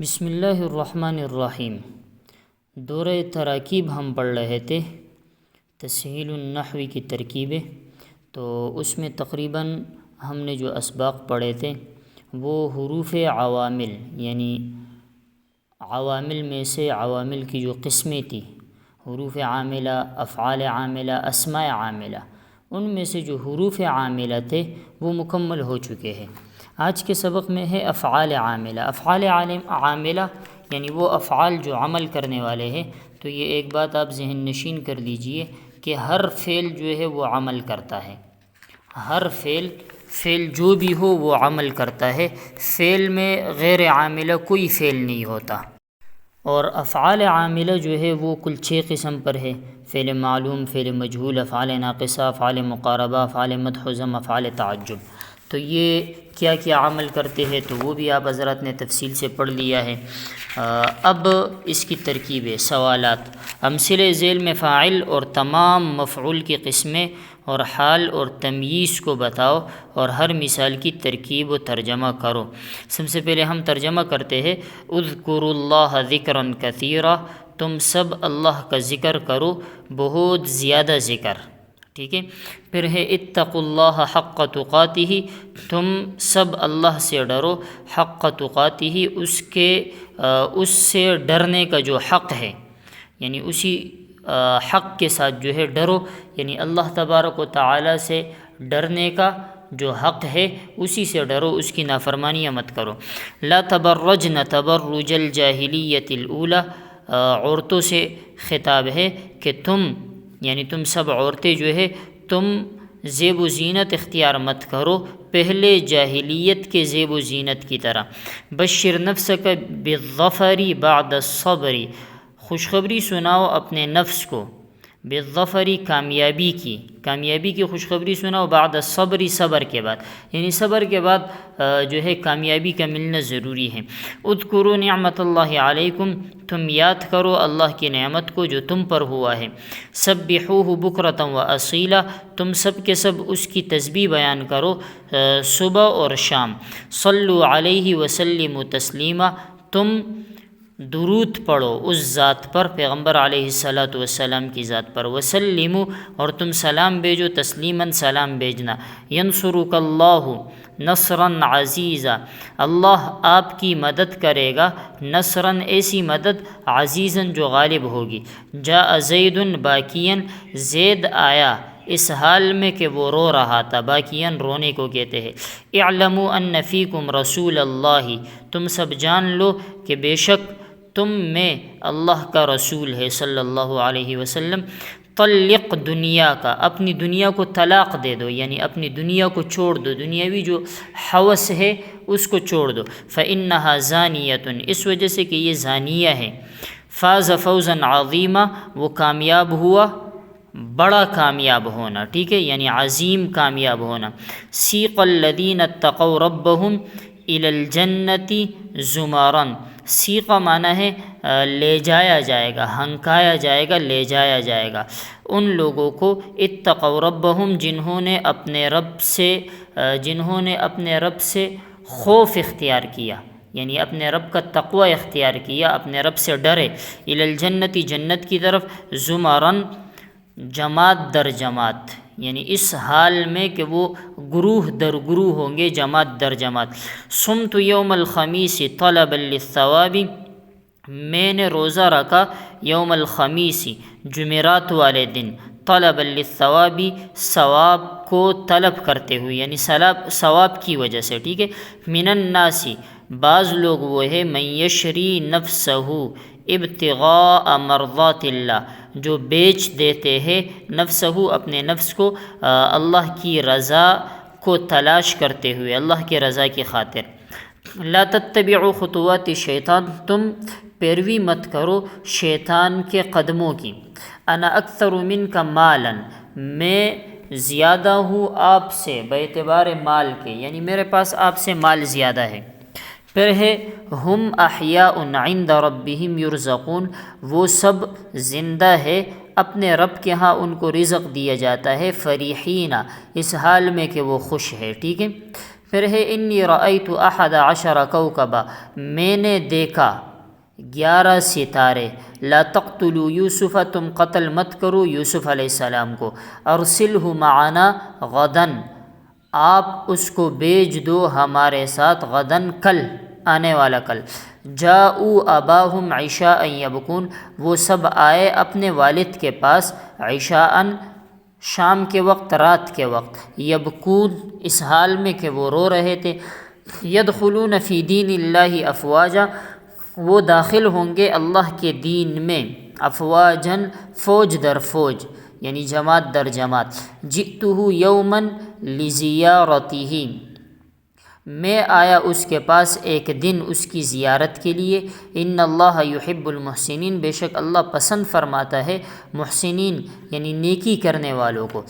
بسم اللہ الرحمن الرحیم۔ دورہ تراکیب ہم پڑھ رہے تھے، تسہیل النحو کی ترکیبیں، تو اس میں تقریباً ہم نے جو اسباق پڑھے تھے وہ حروف عوامل، یعنی عوامل میں سے عوامل کی جو قسمیں تھی، حروف عاملہ، افعال عاملہ، اسماء عاملہ، ان میں سے جو حروف عاملہ تھے وہ مکمل ہو چکے ہیں۔ آج کے سبق میں ہے افعال عاملہ۔ افعال عاملہ یعنی وہ افعال جو عمل کرنے والے ہیں۔ تو یہ ایک بات آپ ذہن نشین کر لیجئے کہ ہر فعل جو ہے وہ عمل کرتا ہے، ہر فعل جو بھی ہو وہ عمل کرتا ہے، فعل میں غیر عاملہ کوئی فعل نہیں ہوتا۔ اور افعال عاملہ جو ہے وہ کل 6 قسم پر ہے: فعل معلوم، فعل مجہول، افعال ناقصہ، افعال مقاربہ، افعال مدح و ذم، افعال تعجب۔ تو یہ کیا کیا عمل کرتے ہیں تو وہ بھی آپ حضرات نے تفصیل سے پڑھ لیا ہے۔ اب اس کی ترکیبیں، سوالات، امثلہ ذیل میں فاعل اور تمام مفعول کی قسمیں اور حال اور تمییز کو بتاؤ اور ہر مثال کی ترکیب و ترجمہ کرو۔ سب سے پہلے ہم ترجمہ کرتے ہیں: اذکروا اللہ ذکرا کثیرا، تم سب اللہ کا ذکر کرو، بہت زیادہ ذکر، ٹھیک ہے۔ پھر ہے اتقوا اللہ حق تقاتہ، تم سب اللہ سے ڈرو، حق تقاتہ، اس سے ڈرنے کا جو حق ہے، یعنی اسی حق کے ساتھ جو ہے ڈرو، یعنی اللہ تبارک و تعالی سے ڈرنے کا جو حق ہے اسی سے ڈرو، اس کی نافرمانیاں مت کرو۔ لا تبرجن تبرج الجاہلیۃ الاولی، عورتوں سے خطاب ہے کہ تم سب عورتیں جو ہے تم زیب و زینت اختیار مت کرو پہلے جاہلیت کے زیب و زینت کی طرح۔ بشر نفسک بالظفر بعد الصبر، خوشخبری سناؤ اپنے نفس کو، بالظفر، کامیابی کی خوشخبری سناؤ، بعد الصبر، صبر کے بعد، یعنی صبر کے بعد جو ہے کامیابی کا ملنا ضروری ہے۔ اذکروا نعمت اللہ علیکم، تم یاد کرو اللہ کی نعمت کو جو تم پر ہوا ہے۔ سبحوہ بکرۃ و اصیلا، تم سب کے سب اس کی تسبیح بیان کرو صبح اور شام۔ صلوا علیہ وسلموا تسلیما، تم درود پڑھو اس ذات پر، پیغمبر علیہ الصلاۃ والسلام کی ذات پر۔ وسلموا، اور تم سلام بھیجو، تسلیماً سلام بھیجنا۔ ینصرک اللہ نصرا عزیزا، اللہ آپ کی مدد کرے گا، نصراً ایسی مدد، عزیزاً جو غالب ہوگی۔ جاء زید باکیا، زید آیا اس حال میں کہ وہ رو رہا تھا، باکیاً رونے کو کہتے ہیں۔ اعلموا ان فیکم رسول اللہ، تم سب جان لو کہ بے شک تم میں اللہ کا رسول ہے صلی اللہ علیہ وسلم۔ طلق دنیا کا، اپنی دنیا کو طلاق دے دو، یعنی اپنی دنیا کو چھوڑ دو، دنیاوی جو ہوس ہے اس کو چھوڑ دو۔ فإنها زانیۃ، اس وجہ سے کہ یہ زانیہ ہے۔ فاز فوزا عظیما، وہ کامیاب ہوا، بڑا کامیاب ہونا، ٹھیک ہے، یعنی عظیم کامیاب ہونا۔ سیق الذین اتقوا ربهم الی الجنۃ زمرا، سیقہ معنی ہے لے جایا جائے گا، ہنکایا جائے گا، لے جایا جائے گا ان لوگوں کو، اتقوا ربهم، جنہوں نے اپنے رب سے خوف اختیار کیا، یعنی اپنے رب کا تقوی اختیار کیا، اپنے رب سے ڈرے، الی الجنۃ، جنت کی طرف، زمراً، جماعت در جماعت، یعنی اس حال میں کہ وہ گروہ در گروہ ہوں گے، جماعت در جماعت۔ صمت یوم الخمیس طلبا للثواب، میں نے روزہ رکھا یوم الخمیس، جمعرات والے دن، طلبا للثواب، ثواب کو طلب کرتے ہوئے، یعنی ثواب کی وجہ سے، ٹھیک ہے۔ من الناس، بعض لوگ وہ ہے، من یشری نفسہ ابتغاء مرضات اللہ، جو بیچ دیتے ہیں نفسہ، اپنے نفس کو، اللہ کی رضا کو تلاش کرتے ہوئے، اللہ کی رضا کی خاطر۔ لا تتبعوا خطوات الشیطان، تم پیروی مت کرو شیطان کے قدموں کی۔ انا اکثر منک مالا، میں زیادہ ہوں آپ سے، باعتبار مال کے، یعنی میرے پاس آپ سے مال زیادہ ہے۔ پھر ہے ہم احیاء عند ربہم یرزقون، وہ سب زندہ ہے، اپنے رب کے ہاں ان کو رزق دیا جاتا ہے، فریحین، اس حال میں کہ وہ خوش ہے، ٹھیک ہے۔ پھر ہے انی رأیت احد عشر کوکبا، میں نے دیکھا 11 ستارے، لا تقتلوا یوسف، تم قتل مت کرو یوسف علیہ السلام کو، ارسلہ معنا غدن، آپ اس کو بھیج دو ہمارے ساتھ، غدن کل، آنے والا کل، جاءوا اباہم عشاء یبکون، وہ سب آئے اپنے والد کے پاس، عشاء شام کے وقت، رات کے وقت، یبکون اس حال میں کہ وہ رو رہے تھے، یدخلون فی دین اللہ افواجا، وہ داخل ہوں گے اللہ کے دین میں، افواجن فوج در فوج، یعنی جماعت در جماعت، جئتہ یوما لزیارتہ، میں آیا اس کے پاس ایک دن اس کی زیارت کے لیے، ان اللہ یحب المحسنین، بے شک اللہ پسند فرماتا ہے محسنین یعنی نیکی کرنے والوں کو،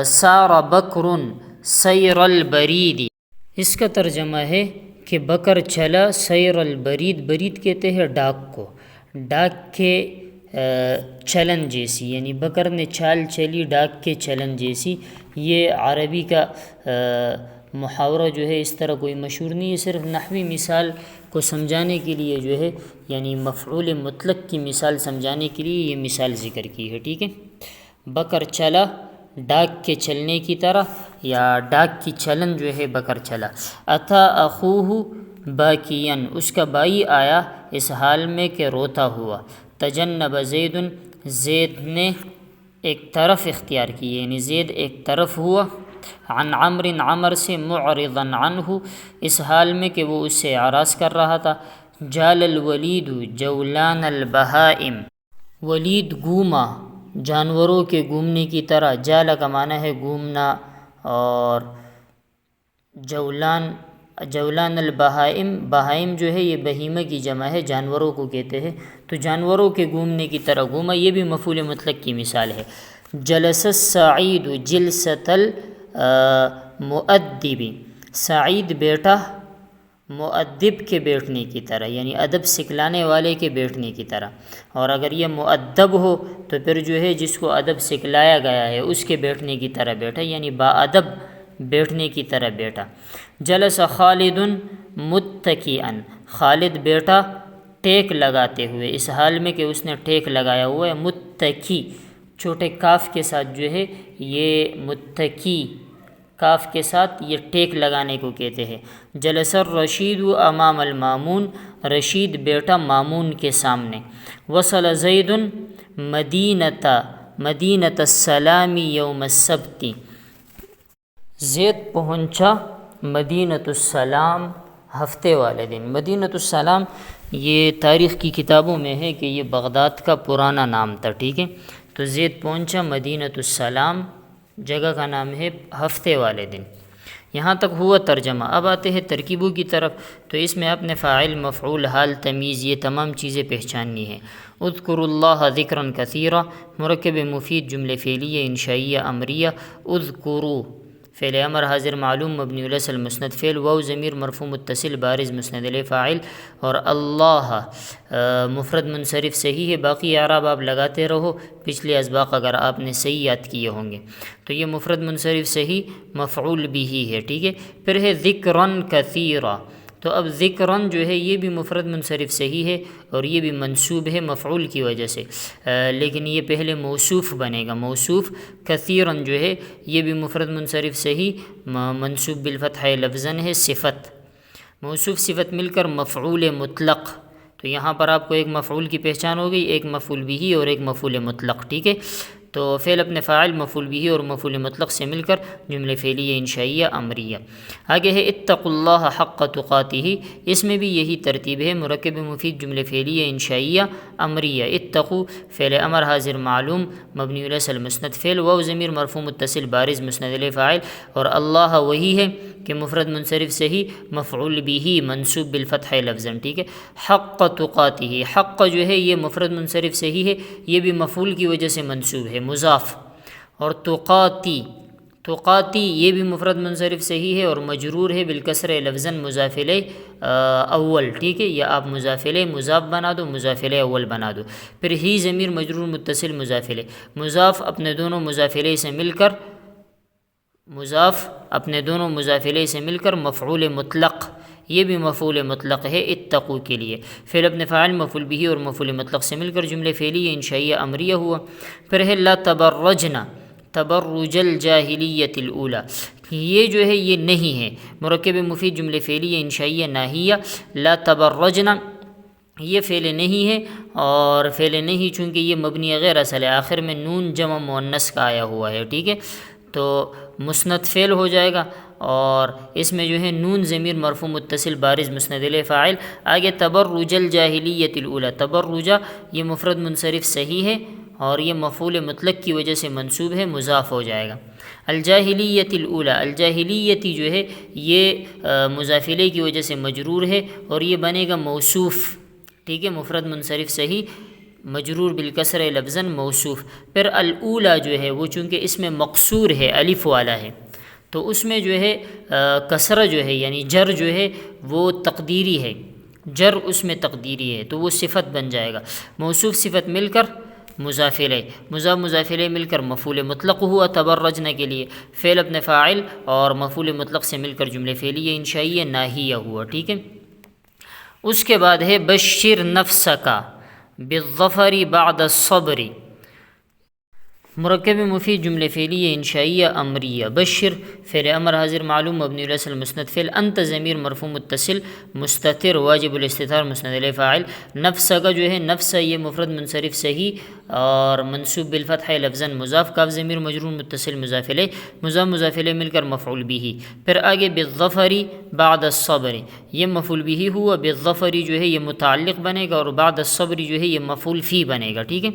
سار بکر سیر البرید، اس کا ترجمہ ہے کہ بکر چلا سیر البرید، برید کہتے ہیں ڈاک کو، ڈاک کے چلن جیسی، یعنی بکر نے چال چلی ڈاک کے چلن جیسی، یہ عربی کا محاورہ جو ہے اس طرح کوئی مشہور نہیں ہے، صرف نحوی مثال کو سمجھانے کے لیے جو ہے، یعنی مفعول مطلق کی مثال سمجھانے کے لیے یہ مثال ذکر کی ہے، ٹھیک ہے۔ بکر چلا ڈاک کے چلنے کی طرح، یا ڈاک کی چلن جو ہے بکر چلا، اتا اخوہ باکین، اس کا بھائی آیا اس حال میں کہ روتا ہوا، تجنب زید، زید نے ایک طرف اختیار کی، یعنی زید ایک طرف ہوا، عن عمر، عمر سے، معرضا عنہ، اس حال میں کہ وہ اس سے اعراض کر رہا تھا، جال الولید جولان البہائم، ولید گھوما جانوروں کے گھومنے کی طرح، جال کا معنی ہے گھومنا، اور جولان البہائم، بہائم جو ہے یہ بہیمہ کی جمع ہے، جانوروں کو کہتے ہیں، تو جانوروں کے گھومنے کی طرح گھوما، یہ بھی مفعول مطلق کی مثال ہے۔ جلس السعید جلسۃ المؤدب، سعید بیٹھا مؤدب کے بیٹھنے کی طرح، یعنی ادب سکھلانے والے کے بیٹھنے کی طرح، اور اگر یہ مؤدب ہو تو پھر جو ہے جس کو ادب سکھلایا گیا ہے اس کے بیٹھنے کی طرح بیٹھا، یعنی باادب بیٹھنے کی طرح بیٹھا۔ جلس خالد متکئا، خالد بیٹھا ٹیک لگاتے ہوئے، اس حال میں کہ اس نے ٹیک لگایا ہوا ہے، متکی چھوٹے کاف کے ساتھ جو ہے یہ متکی، کاف کے ساتھ یہ ٹیک لگانے کو کہتے ہیں۔ جلس الرشید امام المامون، رشید بیٹا مامون کے سامنے۔ وصل زید مدینۃ السلام یوم السبت، زید پہنچا مدینۃ السلام ہفتے والے دن۔ مدینۃ السلام یہ تاریخ کی کتابوں میں ہے کہ یہ بغداد کا پرانا نام تھا، ٹھیک ہے، تو زید پہنچا مدینۃ السلام، جگہ کا نام ہے، ہفتے والے دن۔ یہاں تک ہوا ترجمہ۔ اب آتے ہیں ترکیبوں کی طرف، تو اس میں اپنے فاعل، مفعول، حال، تمیز، یہ تمام چیزیں پہچاننی ہیں۔ اذکروا اللہ ذکرا کثیرا، مرکب مفید، جملے فعلیہ انشائیہ امریہ، اذکروا فعل امر حاضر معلوم مبنی الاصل مسند فعل، واو ضمیر مرفوع متصل بارز مسند الیہ فاعل، اور اللہ مفرد منصرف صحیح ہے، باقی اعراب آپ لگاتے رہو، پچھلے اسباق اگر آپ نے صحیح یاد کیے ہوں گے تو یہ مفرد منصرف صحیح مفعول بھی ہے، ٹھیک ہے۔ پھر ہے ذکرن کثیرا، تو اب ذکرن جو ہے یہ بھی مفرد منصرف صحیح ہے اور یہ بھی منصوب ہے مفعول کی وجہ سے، لیکن یہ پہلے موصوف بنے گا، موصوف۔ کثیرن جو ہے یہ بھی مفرد منصرف صحیح منصوب بالفتح لفظاً ہے، صفت، موصوف صفت مل کر مفعول مطلق، تو یہاں پر آپ کو ایک مفعول کی پہچان ہو گئی، ایک مفعول بھی اور ایک مفعول مطلق، ٹھیک ہے۔ تو فعل اپنے فاعل، مفعول بھی اور مفعول مطلق سے مل کر جملے فعلیہ انشائیہ امریہ۔ آگے ہے اتقوا اللہ حق تقاتہ، اس میں بھی یہی ترتیب ہے، مرکب مفید، جملے فعلیہ انشائیہ امریہ۔ اتقوا فعل امر حاضر معلوم مبنی الاصل مسند فعل، واو ضمیر مرفوع متصل بارز مسند الیہ فاعل، اور اللہ وہی ہے کہ مفرد منصرف صحیح مفعول بھی منصوب بالفتح لفظاً، ٹھیک ہے۔ حق تقاتہ، حق جو ہے یہ مفرد منصرف صحیح ہے، یہ بھی مفعول کی وجہ سے منصوب ہے، مضاف، اور تقاتی یہ بھی مفرد منصرف صحیح ہے اور مجرور ہے بالکسر لفظاً مضاف الیہ اول، ٹھیک ہے، یا آپ مضاف الیہ مضاف بنا دو، مضاف الیہ اول بنا دو۔ پھر ہی ضمیر مجرور متصل مضاف الیہ، مضاف اپنے دونوں مضاف الیہ سے مل کر مضاف اپنے دونوں مضاف الیہ سے مل کر مفعول مطلق، یہ بھی مفعول مطلق ہے اتقوا کے لیے۔ فعل ابن فاعل مفعول به اور مفعول مطلق سے مل کر جملے فعلیہ انشائیہ امریہ ہوا۔ پھر ہے لا تبرجنا تبرج الجاہلیۃ الاولی، یہ جو ہے یہ نہیں ہے، مرکب مفید جملے فعلیہ انشائیہ ناہیہ۔ لا تبرجنا یہ فعل نہیں ہے، اور فعل نہیں چونکہ یہ مبنی غیر اصل ہے، آخر میں نون جمع مؤنث کا آیا ہوا ہے، ٹھیک ہے، تو مسند فعل ہو جائے گا، اور اس میں جو ہے نون ضمیر مرفوع متصل بارز مسند الیہ فاعل۔ آگے تبرج الجاہلیۃ الاولی، تبرجہ یہ مفرد منصرف صحیح ہے، اور یہ مفعول مطلق کی وجہ سے منصوب ہے، مضاف ہو جائے گا۔ الجاہلیۃ الاولی، الجاہلیتی جو ہے یہ مضاف الیہ کی وجہ سے مجرور ہے، اور یہ بنے گا موصوف، ٹھیک ہے، مفرد منصرف صحیح مجرور بالکسر لفظاً موصوف۔ پھر الاولی جو ہے وہ چونکہ اس میں مقصور ہے، الف والا ہے، تو اس میں جو ہے کسرہ جو ہے یعنی جر جو ہے وہ تقدیری ہے، جر اس میں تقدیری ہے، تو وہ صفت بن جائے گا۔ موصوف صفت مل کر مضاف الیہ، مضاف الیہ مل کر مفعول مطلق ہوا تبرجنا کے لیے، فعل ابن فاعل اور مفعول مطلق سے مل کر جملے فعلیہ انشائیہ ناہیہ ہوا، ٹھیک ہے۔ اس کے بعد ہے بشر نفسک بالظفر بعد الصبر، مرکب مفید جملے فعلیہ انشائیہ امریہ۔ بشر فعل امر حاضر معلوم مبنی علی اصل مسند فعل، انت ضمیر مرفوع متصل مستتر واجب الاستتار مسند الیہ فاعل۔ نفس کا جو ہے نفس یہ مفرد منصرف صحیح اور منصوب بالفتح لفظاً مضاف، کاف ضمیر مجرور متصل مضاف الیہ، مضاف الیہ مل کر مفعول به۔ پھر آگے بالظفر بعد الصبر، یہ مفعول به ہوا، بالظفر جو ہے یہ متعلق بنے گا، اور بعد الصبر جو ہے یہ مفعول فی بنے گا، ٹھیک ہے۔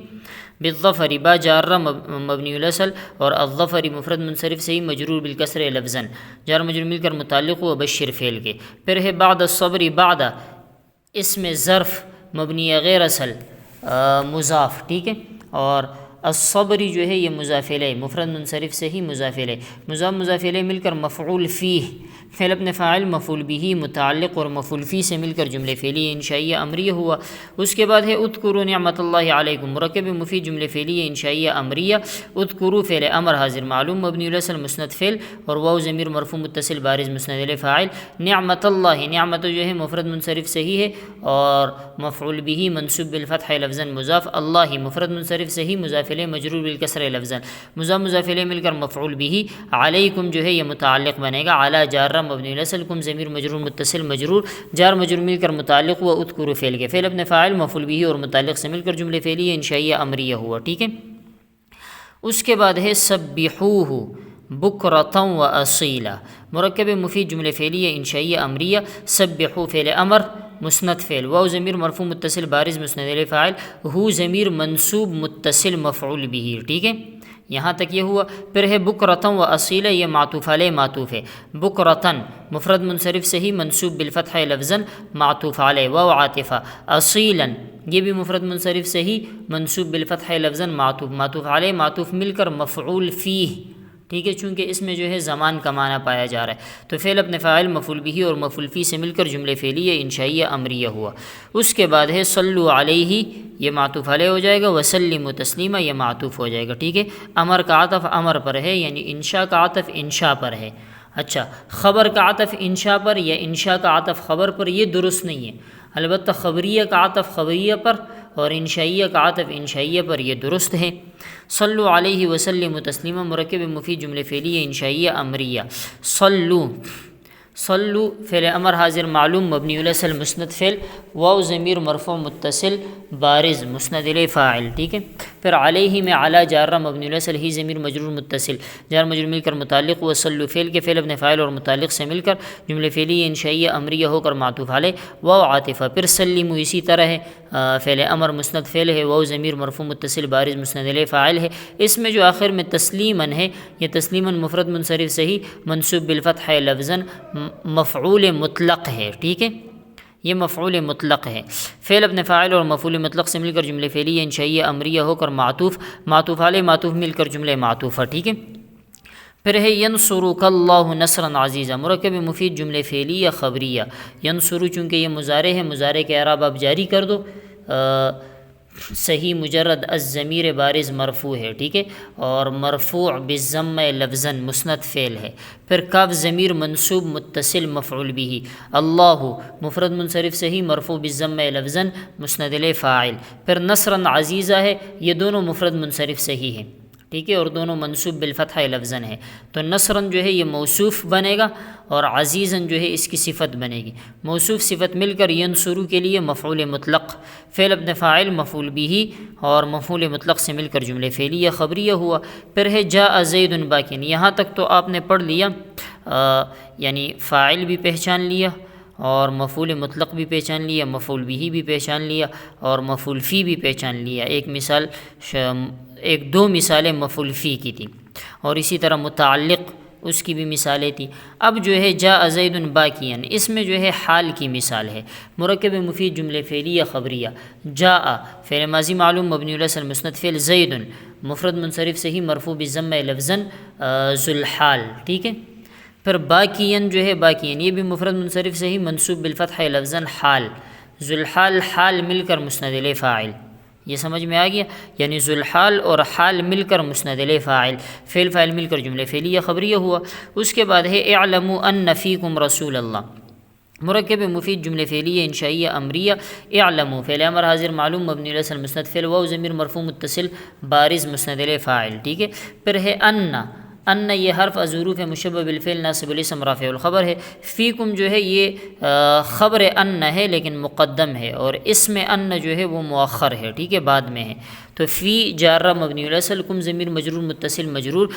بالظفر با جارہ مبنی الاصل، اور الظفر مفرد منصرف صحیح مجرور بالکسر لفظاً، جار مجرور مل کر متعلق ہوا بشر فعل کے۔ پھر ہے بعد الصبر، بعد اسم ظرف مبنی غیر اصل مضاف، ٹھیک ہے، اور الصبری جو ہے یہ مضاف الیہ مفرد منصرف صحیح مضاف الیہ، مضاف الیہ مل کر مفعول فیہ، فعل ابن فاعل مفعول به متعلق اور مفعول فی سے مل کر جملے فعلیہ انشائیہ امریہ ہوا۔ اس کے بعد ہے اذکروا نعمت اللہ علیکم، مرکب مفید جملے فعلیہ انشائیہ امریہ۔ اذکروا فعل امر حاضر معلوم مبنی علی اصل مسند فعل، اور واو ضمیر مرفوع متصل بارز مسند الیہ فاعل۔ نعمت اللہ، نعمت جو ہے مفرد منصرف صحیح ہے اور مفعول به منصوب بالفتح لفظاً مضاف، اللہ مفرد منصرف صحیح مضاف الیہ مجرور بالکسر لفظاً، مضاف الیہ مل کر مفعول به۔ علیکم جو ہے یہ متعلق بنے گا، علی جار مبنی علی اصل، کم ضمیر مجرور متصل مجرور، جار مجرور مل کر متعلق ہوا اذکروا فعل کے، فعل ابن فاعل مفعول به اور متعلق سے مل کر جملے فعلیہ انشائیہ امریہ ہوا، ٹھیک ہے۔ اس کے بعد ہے سبحوہ بکرۃ و اصیلا، مرکب مفید جملے فعلیہ انشائیہ امریہ۔ سبحوا فعل امر مسند فعل، واو ضمیر مرفوع متصل بارز مسند الیہ فاعل، ہو ضمیر منصوب متصل مفعول به، ٹھیک ہے، یہاں تک یہ ہوا۔ پھر ہے بکرۃ و اصیلا، یہ معطوف علیہ معطوف ہے، بکرۃ مفرد منصرف صحیح منصوب بالفتح لفظاً معطوف علیہ، واو عاطفہ، اصیلا یہ بھی مفرد منصرف صحیح منصوب بالفتح لفظاً معطوف علیہ، معطوف مل کر مفعول فیہ، ٹھیک ہے، چونکہ اس میں جو ہے زمان کا معنی پایا جا رہا ہے، تو فعل ابن فاعل مفعول به اور مفعول فی سے مل کر جملے فعلیہ انشائیہ امریہ ہوا۔ اس کے بعد ہے صلو علیہ، یہ معطوف علیہ ہو جائے گا، وسلموا تسلیما یہ معطوف ہو جائے گا، ٹھیک ہے۔ امر کا عطف امر پر ہے، یعنی انشاء کا عطف انشاء پر ہے۔ اچھا، خبر کا عطف انشاء پر یا انشاء کا عطف خبر پر یہ درست نہیں ہے، البتہ خبریہ کا عطف خبریہ پر اور انشائیہ کا عطف انشائیہ پر یہ درست ہے۔ صلو علیہ وسلم تسلیما، مرکب مفید جملے فعلیہ انشائیہ امریہ۔ صلو فعل امر حاضر معلوم مبنی علی اصل مسند فعل، واو ضمیر مرفوع متصل بارز مسند الیہ فاعل، ٹھیک ہے۔ پھر علیہ میں علی جارہ مبنی علی اصل، ہی ضمیر مجرور متصل، جار مجرور مل کر متعلق ہوا صلو فعل کے، فعل ابن فاعل اور متعلق سے مل کر جملے فعلیہ انشائیہ امریہ ہو کر معطوف علیہ، واو عاطفہ۔ پھر سلموا اسی طرح ہے، فعل امر مسند فعل ہے، واو ضمیر مرفوع متصل بارز مسند الیہ فاعل ہے۔ اس میں جو آخر میں تسلیماً ہے، یہ تسلیماً مفرد منصرف صحیح منصوب بالفتح لفظاً مفعول مطلق ہے، ٹھیک ہے، یہ مفعول مطلق ہے۔ فعل ابن فاعل اور مفعول مطلق سے مل کر جملے فعلیہ انشائیہ امریہ ہو کر معطوف علیہ معطوف مل کر جملے معطوفہ، ٹھیک ہے۔ پھر ہے ینصرک اللہ نصرا عزیزا، مرکب مفید جملے فعلیہ خبریہ۔ ینصرو چونکہ یہ مضارع ہے، مضارع کے اعراب آپ جاری کر دو، صحیح مجرد الضمیر بارز مرفوع ہے، ٹھیک ہے، اور مرفوع بالضم لفظاً مسند فعل ہے۔ پھر کاف ضمیر منصوب متصل مفعول بھی، اللہ مفرد منصرف صحیح مرفوع بالضم لفظاً مسند الیہ فاعل۔ پھر نصراً عزیزہ ہے، یہ دونوں مفرد منصرف صحیح ہیں، ٹھیک ہے، اور دونوں منصوب بالفتح لفظاً ہے۔ تو نصراً جو ہے یہ موصوف بنے گا اور عزیزاً جو ہے اس کی صفت بنے گی۔ موصوف صفت مل کر ینصرو کے لیے مفعول مطلق، فعل ابن فاعل مفعول بھی اور مفعول مطلق سے مل کر جملے فعلیہ خبریہ ہوا۔ پھر ہے جاء زید باکن، یہاں تک تو آپ نے پڑھ لیا، یعنی فاعل بھی پہچان لیا اور مفعول مطلق بھی پہچان لیا، مفعول بھی پہچان لیا اور مفعول فی بھی پہچان لیا۔ ایک دو مثالیں مفعول فی کی تھیں، اور اسی طرح متعلق اس کی بھی مثالیں تھیں۔ اب جو ہے جاء زید باکین، اس میں جو ہے حال کی مثال ہے۔ مرکب مفید جملے فعلیہ خبریہ، جاء فعل ماضی معلوم مبنی علی الفتح مسند فعل، زید مفرد منصرف صحیح مرفوع بالضم لفظاً ذو الحال، ٹھیک ہے۔ پھر باکین جو ہے باکین، یہ بھی مفرد منصرف صحیح منصوب بالفتح لفظاً حال، ذو الحال حال مل کر مسند الیہ فاعل، یہ سمجھ میں آ گیا، یعنی ذو الحال اور حال مل کر مسند الیہ فاعل، فعل فاعل مل کر جملے فعلیہ خبریہ ہوا۔ اس کے بعد ہے اعلموا ان فیکم رسول اللہ، مرکب مفید جملے فعلیہ انشائیہ امریہ، اعلموا فعل امر حاضر معلوم مبنی علی الفتح مسند فعل، واو ضمیر مرفوع متصل بارز مسند الیہ فاعل، ٹھیک ہے۔ پھر ہے ان یہ حرف ظروف مشبہ بالفعل ناصب الاسم رافع الخبر ہے۔ فیکم جو ہے یہ خبر ان ہے لیکن مقدم ہے، اور اسم ان جو ہے وہ مؤخر ہے، ٹھیک ہے، بعد میں ہے۔ تو فی جارہ مبنی علی السکون، کم ضمیر مجرور متصل مجرور،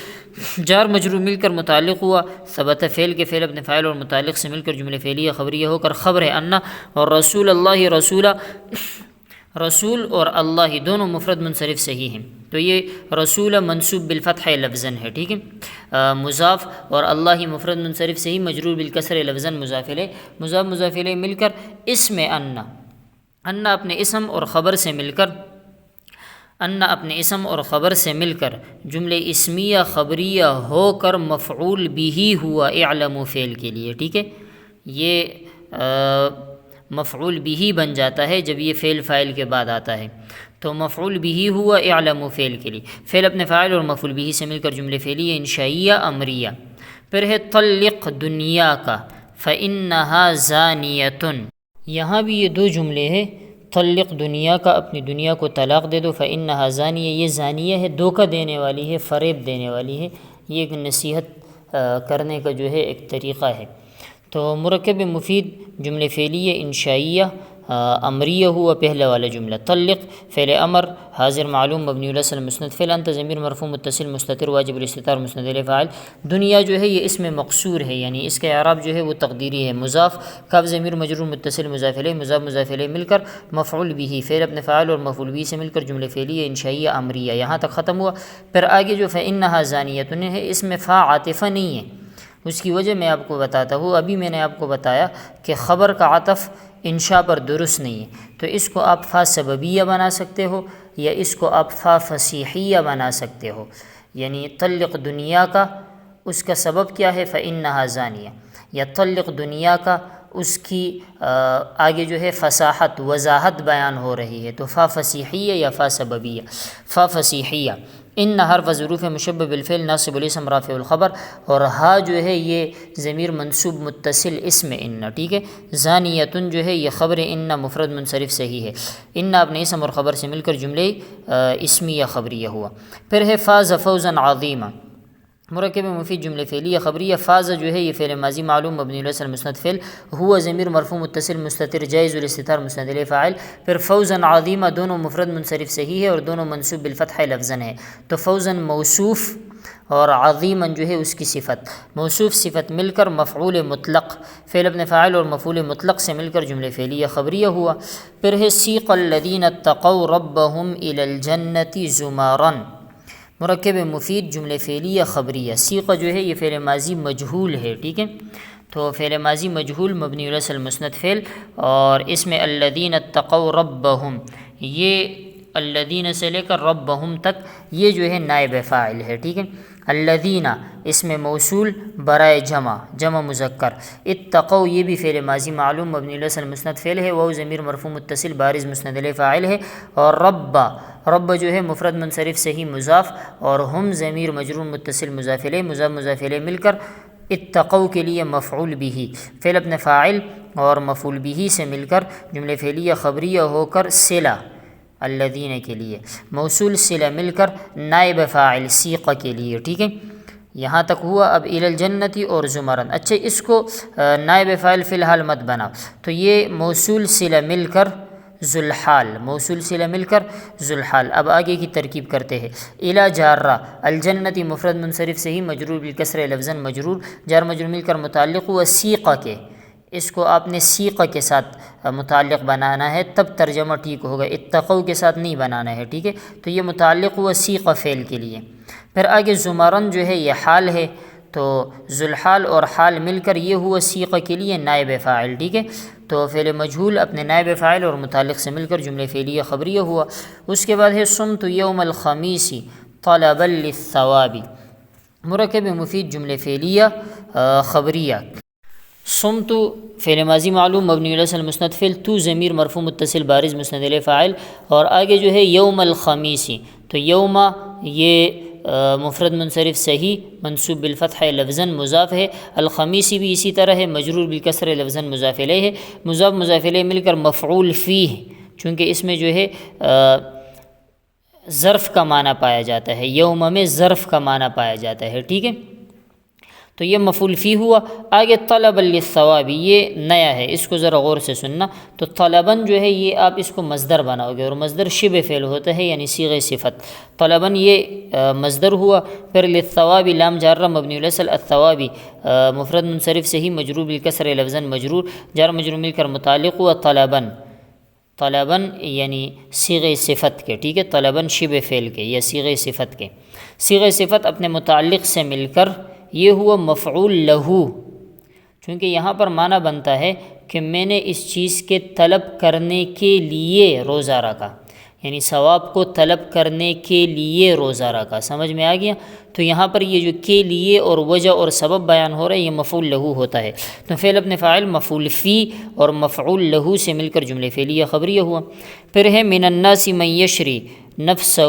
جار مجرور مل کر متعلق ہوا، ثبت فعل کے فعل اپنے فاعل اور متعلق سے مل کر جملے فعلیہ خبریہ ہو کر خبر ہے ان، اور رسول اللہ رسولہ، رسول اور اللہ دونوں مفرد منصرف صحیح ہیں، تو یہ رسول منصوب بالفتح لفظاً ہے، ٹھیک ہے، مضاف، اور اللہ مفرد منصرف صحیح مجرور بالکسر لفظاً مضاف الیہ، مضاف مضاف الیہ مل کر اسم ان اپنے اسم اور خبر سے مل کر، ان اپنے اسم اور خبر سے مل کر جملے اسمیہ خبریہ ہو کر مفعول بھی ہوا اعلموا فعل کے لیے، ٹھیک ہے، یہ مفعول بھی بن جاتا ہے جب یہ فعل فاعل کے بعد آتا ہے، تو مفعول بھی ہوا اعلموا فعل کے لیے، فعل اپنے فاعل اور مفعول بھی سے مل کر جملے فعلیہ انشائیہ امریہ۔ پھر ہے طلق دنیا کا فإنہا زانیۃ، یہاں بھی یہ دو جملے ہیں، طلق دنیا کا اپنی دنیا کو طلاق دے دو، فإنہا زانیہ یہ زانیہ ہے، دھوکہ دینے والی ہے، فریب دینے والی ہے، یہ ایک نصیحت کرنے کا جو ہے ایک طریقہ ہے۔ تو مرکب مفید جملے فعلیہ انشائیہ امریہ ہوا پہلا والا جملہ، طلق فعل امر حاضر معلوم مبنی علی الفتح مسند فعل، انت ضمیر مرفوع متصل مستتر واجب الاستتار مسند الیہ فاعل، دنیا جو ہے یہ اسم مقصور ہے، یعنی اس کا اعراب جو ہے وہ تقدیری ہے، مضاف، کاف ضمیر مجرور متصل مضاف الیہ، مضاف مضاف الیہ مل کر مفعول بھی، فعل اپنے فاعل اور مفعول بھی سے مل کر جملے فعلیہ انشائیہ امریہ، یہاں تک ختم ہوا۔ پھر آگے جو فإنہا زانیۃ ہے، اس میں فا عاطفہ نہیں ہے، اس کی وجہ میں آپ کو بتاتا ہوں، ابھی میں نے آپ کو بتایا کہ خبر کا عطف انشاء پر درست نہیں ہے، تو اس کو آپ فا سببیہ بنا سکتے ہو یا اس کو آپ فا فصیحیہ بنا سکتے ہو، یعنی طلق دنیا کا اس کا سبب کیا ہے فإنہا زانیہ، یا طلق دنیا کا اس کی آگے جو ہے فصاحت وضاحت بیان ہو رہی ہے، تو فا فصیحیہ یا فا سببیہ، فا فصیحیہ۔ ان حرف ظروف مشبہ بالفعل ناصب الاسم رافع الخبر، اور ہا جو ہے یہ ضمیر منصوب متصل اسم ان، ٹھیک ہے، زانیتن جو ہے یہ خبر ان مفرد منصرف صحیح ہے، ان اپنے اسم اور خبر سے مل کر جملے اسمیہ خبریہ ہوا۔ پھر ہے فاز فوزا عظیما، مرکب مفید جملے فعلیہ خبریہ، فاز جو ہے یہ فعل ماضی معلوم مبنی علی الفتح مسند فعل، ہوا ضمیر مرفوع متصل مستتر جائز الاستتار مسند الیہ فاعل، پھر فوزا عظیما دونوں مفرد منصرف صحیح ہے اور دونوں منصوب بالفتح لفظاً ہے، تو فوزا موصوف اور عظیما جو ہے اس کی صفت، موصوف صفت مل کر مفعول مطلق، فعل اپنے فاعل اور مفعول مطلق سے مل کر جملے فعلیہ خبریہ ہوا۔ پھر ہے سیق الذین اتقوا ربهم الی الجنة زمارا، مرکب مفید جملے فعلیہ خبریہ، سیقہ جو ہے یہ فعل ماضی مجہول ہے، ٹھیک ہے، تو فعل ماضی مجہول مبنی علی الفتح مسند فعل، اور اس میں الذین اتقوا ربهم یہ الذین سے لے کر ربہم تک یہ جو ہے نائب فاعل ہے، ٹھیک ہے۔ الذین اسم موصول برائے جمع مذکر، اتقوا یہ بھی فعل ماضی معلوم مبنی علی الفتح مسند فعل ہے، وہ ضمیر مرفوع متصل بارز مسند علیہ فاعل ہے، اور رب جو ہے مفرد منصرف صحیح مضاف، اور ہم ضمیر مجرور متصل مضاف الیہ مضاف الیہ مل کر اتقوا کے لیے مفعول بھی، فعل اپنے فاعل اور مفعول بھی سے مل کر جملہ فعلیہ خبریہ ہو کر صلہ الذین کے لیے، موصول صلہ مل کر نائب فاعل سیق کے لیے، ٹھیک ہے۔ یہاں تک ہوا۔ اب الی الجنتی اور زمرن، اچھا اس کو نائب فاعل فی الحال مت بنا، تو یہ موصول صلہ مل کر ذوالحال۔ اب آگے کی ترکیب کرتے ہیں۔ الی جارہ الجنتی مفرد منصرف صحیح مجرور بالکسر لفظاً مجرور، جار مجرور مل کر متعلق ہوا سیقہ کے، اس کو آپ نے سیقہ کے ساتھ متعلق بنانا ہے تب ترجمہ ٹھیک ہوگا، اتقوا کے ساتھ نہیں بنانا ہے، ٹھیک ہے۔ تو یہ متعلق ہوا سیقہ فعل کے لیے۔ پھر آگے زمرن جو ہے یہ حال ہے، تو ذوالحال اور حال مل کر یہ ہوا سیقہ کے لیے نائب فاعل، ٹھیک ہے۔ تو فعل مجہول اپنے نائب فاعل اور متعلق سے مل کر جملہ فعلیہ خبریہ ہوا۔ اس کے بعد ہے صمت یوم الخمیس طلبا للثواب، مرکب مفید جملہ فعلیہ خبریہ۔ صمت فعل ماضی معلوم مبنی علی الفتح مسند فعل، تو ضمیر مرفوع متصل بارز مسند علیہ فاعل، اور آگے جو ہے یوم الخمیس، تو یوم یہ مفرد منصرف صحیح منصوب بالفتح لفظاً مضاف ہے، الخمیسی بھی اسی طرح ہے، مجرور بالکسر لفظاً مضاف الیہ ہے، مضاف الیہ مل کر مفعول فیہ، چونکہ اس میں جو ہے ظرف کا معنی پایا جاتا ہے، یوم میں ظرف کا معنی پایا جاتا ہے، ٹھیک ہے۔ تو یہ مفعول فی ہوا۔ آگے طلبا للثواب، یہ نیا ہے، اس کو ذرا غور سے سننا۔ تو طلباً جو ہے یہ آپ اس کو مصدر بناؤ گے، اور مصدر شبہ فعل ہوتا ہے یعنی صیغہ صفت، طلباً یہ مصدر ہوا۔ پھر للثواب لام جارہ مبنی علی الثواب مفرد منصرف صحیح مجرور بالکسر لفظاً مجرور، جار مجرور مل کر متعلق ہوا طلباً یعنی صیغہ صفت کے، ٹھیک ہے، طلباً شبہ فعل کے یا صیغہ صفت کے، صیغہ صفت اپنے متعلق سے مل کر یہ ہوا مفعول لہو، چونکہ یہاں پر معنی بنتا ہے کہ میں نے اس چیز کے طلب کرنے کے لیے روزہ رکھا، یعنی ثواب کو طلب کرنے کے لیے روزہ رکھا، سمجھ میں آ گیا۔ تو یہاں پر یہ جو کے لیے اور وجہ اور سبب بیان ہو رہا ہے یہ مفعول لہو ہوتا ہے، تو فعل اپنے فاعل مفعول فی اور مفعول لہو سے مل کر جملہ فعلیہ خبریہ ہوا۔ پھر ہے من الناس من یشری نفسہ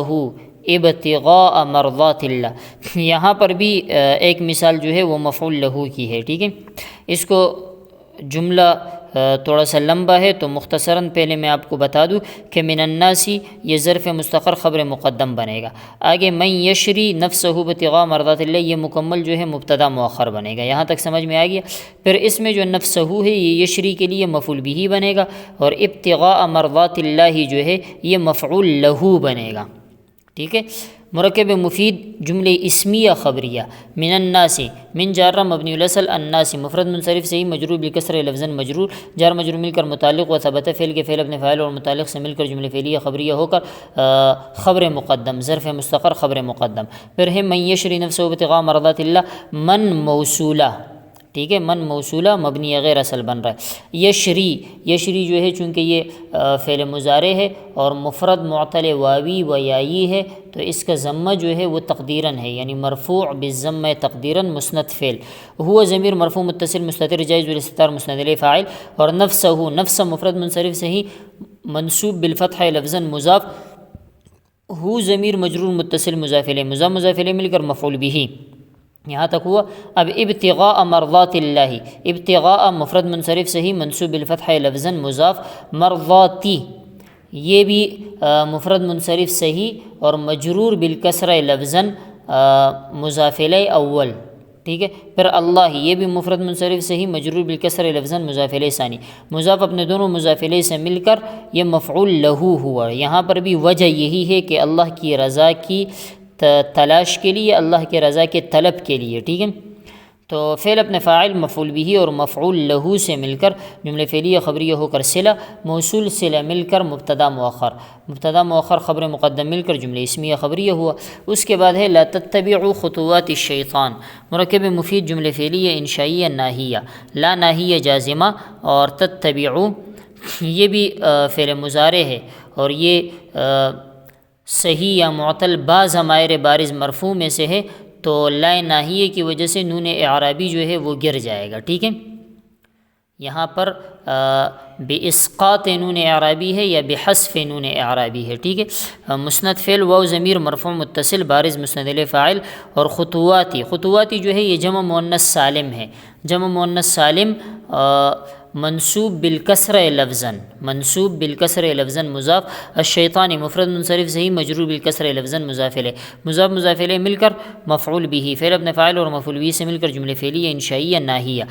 ابتغاء مرضات اللہ، یہاں پر بھی ایک مثال جو ہے وہ مفعول لہو کی ہے، ٹھیک ہے۔ اس کو جملہ تھوڑا سا لمبا ہے تو مختصراً پہلے میں آپ کو بتا دوں کہ من الناس یہ ظرف مستقر خبر مقدم بنے گا، آگے من یشری نفسہ ابتغاء مرضات اللہ یہ مکمل جو ہے مبتدا مؤخر بنے گا، یہاں تک سمجھ میں آ گیا۔ پھر اس میں جو نفسہ ہے یہ یشری کے لیے مفعول بھی بنے گا، اور ابتغاء مرضات اللہ جو ہے یہ مفعول لہو بنے گا، ٹھیک ہے۔ مرکب مفید جملہ اسمیہ خبریہ، من الناس من جارہ مبنی علی الناس مفرد منصرف صحیح مجرور بالکسر لفظاً مجرور، جار مجرور مل کر متعلق و ثبت فعل کے فعل اپنے فاعل اور متعلق سے مل کر جملہ فعلیہ خبریہ ہو کر خبر مقدم ظرف مستقر خبر مقدم۔ پھر ہے من یشری نفسہ ابتغاء مرضات اللہ، من موصولہ، ٹھیک ہے، من موصولہ مبنی غیر اصل بن رہا ہے۔ یشری جو ہے چونکہ یہ فعل مضارع ہے اور مفرد معطل واوی و یائی ہے، تو اس کا ضمہ جو ہے وہ تقدیراً ہے، یعنی مرفوع بالضمہ تقدیراً مسند فعل، ہوا ضمیر مرفوع متصل مستتر جائز بالاستتار مسند الیہ فاعل، اور نفس مفرد منصرف صحیح منصوب بالفتح لفظاً مضاف، ہو ضمیر مجرور متصل مضاف الیہ مضاف الیہ مل کر مفعول بھی، یہاں تک ہوا۔ اب ابتغاء مرضات اللہ، ابتغاء مفرد منصرف صحیح منصوب بالفتح لفظاً مضاف، مرضاتی یہ بھی مفرد منصرف صحیح اور مجرور بالکسرہ لفظاً مضاف الیہ اول، ٹھیک ہے۔ پھر اللہ یہ بھی مفرد منصرف صحیح مجرور بالکسرہ لفظاً مضاف الیہ ثانی، مضاف اپنے دونوں مضاف الیہ سے مل کر یہ مفعول لہو ہوا۔ یہاں پر بھی وجہ یہی ہے کہ اللہ کی رضا کی تلاش کے لیے، اللہ کے رضا کے طلب کے لیے، ٹھیک ہے۔ تو فعل اپنے فاعل مفعول بھی اور مفعول لہو سے مل کر جملہ فعلیہ خبریہ ہو کر صلہ، موصول صلہ مل کر مبتدا مؤخر خبر مقدم مل کر جملہ اسمیہ خبریہ ہوا۔ اس کے بعد ہے لا تتبعوا خطوات الشیطان، مرکب مفید جملہ فعلیہ انشائیہ ناہیہ، لا ناہیہ جازمہ، اور تتبعوا یہ بھی فعل مضارع ہے، اور یہ صحیح یا معطل بعض ضمائر بارز مرفوع میں سے ہے تو لا ناہیے کی وجہ سے نون اعرابی جو ہے وہ گر جائے گا، ٹھیک ہے۔ یہاں پر باسقاط نون اعرابی ہے یا بحذف نون اعرابی ہے، ٹھیک ہے۔ مسند فعل واو ضمیر مرفوع متصل بارز مسند الیہ فاعل، اور خطواتی جو ہے یہ جمع مؤنث سالم ہے، جمع مؤنث سالم منصوب بالکسر لفظاً مضاف، الشیطانی مفرد منصرف صحیح مجرور بالکسر لفظاً مضاف الیہ، مضاف الیہ مل کر مفعول به، فعل اپنے فاعل اور مفعول به سے مل کر جملے فعلیہ انشائیہ ناہیہ۔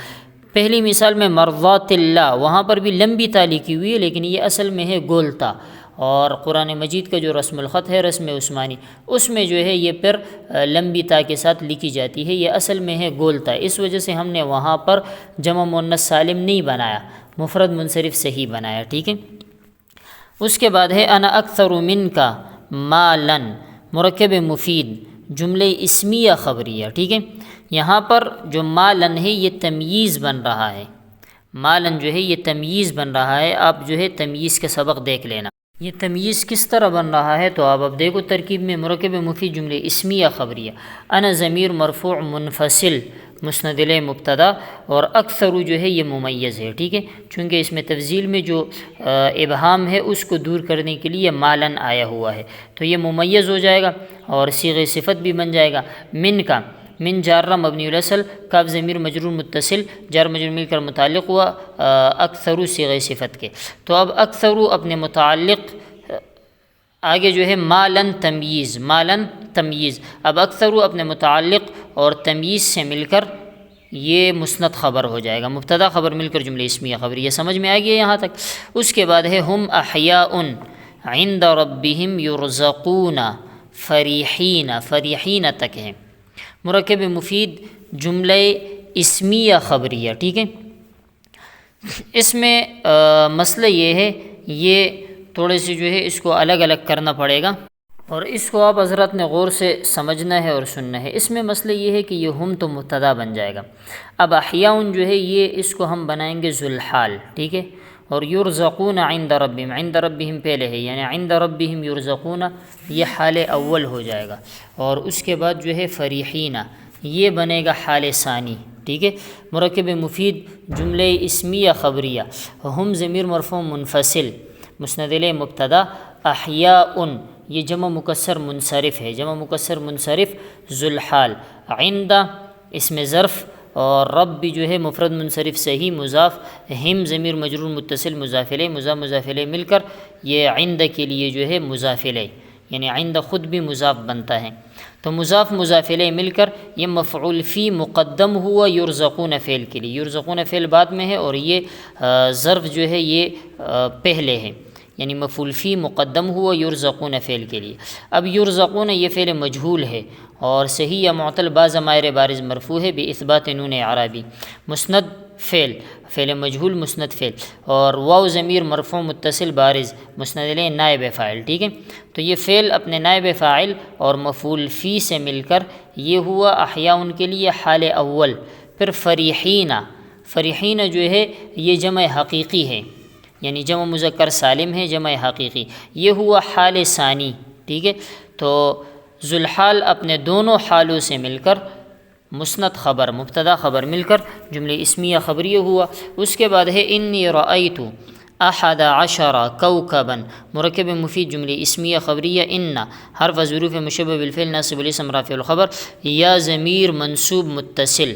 پہلی مثال میں مرضات اللہ، وہاں پر بھی لمبی تا لکھی ہوئی ہے لیکن یہ اصل میں ہے گول تا، اور قرآن مجید کا جو رسم الخط ہے رسم عثمانی، اس میں جو ہے یہ پھر لمبی تا کے ساتھ لکھی جاتی ہے، یہ اصل میں ہے گول تا، اس وجہ سے ہم نے وہاں پر جمع مؤنث سالم نہیں بنایا، مفرد منصرف صحیح بنایا، ٹھیک ہے۔ اس کے بعد ہے انا اکثر منک مالا، مرکب مفید جملہ اسمیہ خبریہ، ٹھیک ہے۔ یہاں پر جو مالن ہے یہ تمییز بن رہا ہے، مالن جو ہے یہ تمییز بن رہا ہے، آپ جو ہے تمییز کا سبق دیکھ لینا۔ یہ تمییز کس طرح بن رہا ہے تو آپ اب دیکھو ترکیب میں، مرکب مفید جملے اسمیہ خبریہ، انا ضمیر مرفوع منفصل مسند الیہ مبتدا، اور اکثر جو ہے یہ ممیز ہے، ٹھیک ہے، چونکہ اس میں تفضیل میں جو ابہام ہے اس کو دور کرنے کے لیے مالن آیا ہوا ہے، تو یہ ممیز ہو جائے گا اور صیغہ صفت بھی بن جائے گا۔ من جارہ مبنی الاصل، کاف ضمیر مجرور متصل، جار مجرور مل کر متعلق ہوا اکثر صیغہ صفت کے، تو اب اکثر اپنے متعلق آگے جو ہے مالن تمییز، اب اکثر اپنے متعلق اور تمییز سے مل کر یہ مسند خبر ہو جائے گا، مبتدا خبر مل کر جملہ اسمیہ خبر، یہ سمجھ میں آ گیا یہاں تک۔ اس کے بعد ہے ہم احیاء عند ربہم یرزقون فریحین تک ہے، مرکب مفید جملہ اسمیہ خبریہ، ٹھیک ہے۔ اس میں مسئلہ یہ ہے، یہ تھوڑے سے جو ہے اس کو الگ الگ کرنا پڑے گا، اور اس کو آپ حضرات نے غور سے سمجھنا ہے اور سننا ہے۔ اس میں مسئلہ یہ ہے کہ یہ ہم تو مبتدا بن جائے گا، اب احیاء جو ہے یہ اس کو ہم بنائیں گے ذوالحال، ٹھیک ہے، اور یرزقون عند ربہم پہلے ہے، یعنی عند ربہم یرزقون یہ حال اول ہو جائے گا، اور اس کے بعد جو ہے فریحین یہ بنے گا حال ثانی، ٹھیک ہے۔ مرکب مفید جملہ اسمیہ خبریہ، ہم ضمیر مرفوع منفصل مسند الیہ مبتدا، احیاء یہ جمع مکسر منصرف ہے، جمع مکسر منصرف ذوالحال، عند اس میں ظرف، اور رب بھی جو ہے مفرد منصرف صحیح مضاف، ہم ضمیر مجرور متصل مضاف الیہ، مضاف الیہ مل کر یہ عند کے لیے جو ہے مضاف الیہ، یعنی عند خود بھی مضاف بنتا ہے، تو مضاف الیہ مل کر یہ مفعول فی مقدم ہوا یرزقون فعل کے لیے، یرزقون فعل بعد میں ہے اور یہ ظرف جو ہے یہ پہلے ہے، یعنی مفعول فی مقدم ہوا یرزقون فعل کے لیے۔ اب یرزقون یہ فعل مجہول ہے اور صحیح یا معطل بعض ضمائر بارز مرفوع ہے باثبات نون اعرابی، مسند فعل مجہول مسند فعل، اور واو ضمیر مرفوع متصل بارز مسند الیہ نائب فاعل، ٹھیک ہے۔ تو یہ فعل اپنے نائب فاعل اور مفعول فی سے مل کر یہ ہوا احیاء ان کے لیے حال اول، پھر فریحین جو ہے یہ جمع حقیقی ہے، یعنی جمع مذکر سالم ہے، جمع حقیقی، یہ ہوا حال ثانی، ٹھیک ہے۔ تو ذوالحال اپنے دونوں حالوں سے مل کر مسند خبر، مبتدا خبر مل کر جملہ اسمیہ خبریہ ہوا۔ اس کے بعد ہے انی رأیت 11 کوكبا، مرکب مفید جملہ اسمیہ خبریہ، ان حرف ظروف مشبہ بالفعل ناصب الاسم رافع الخبر، یا ضمیر منصوب متصل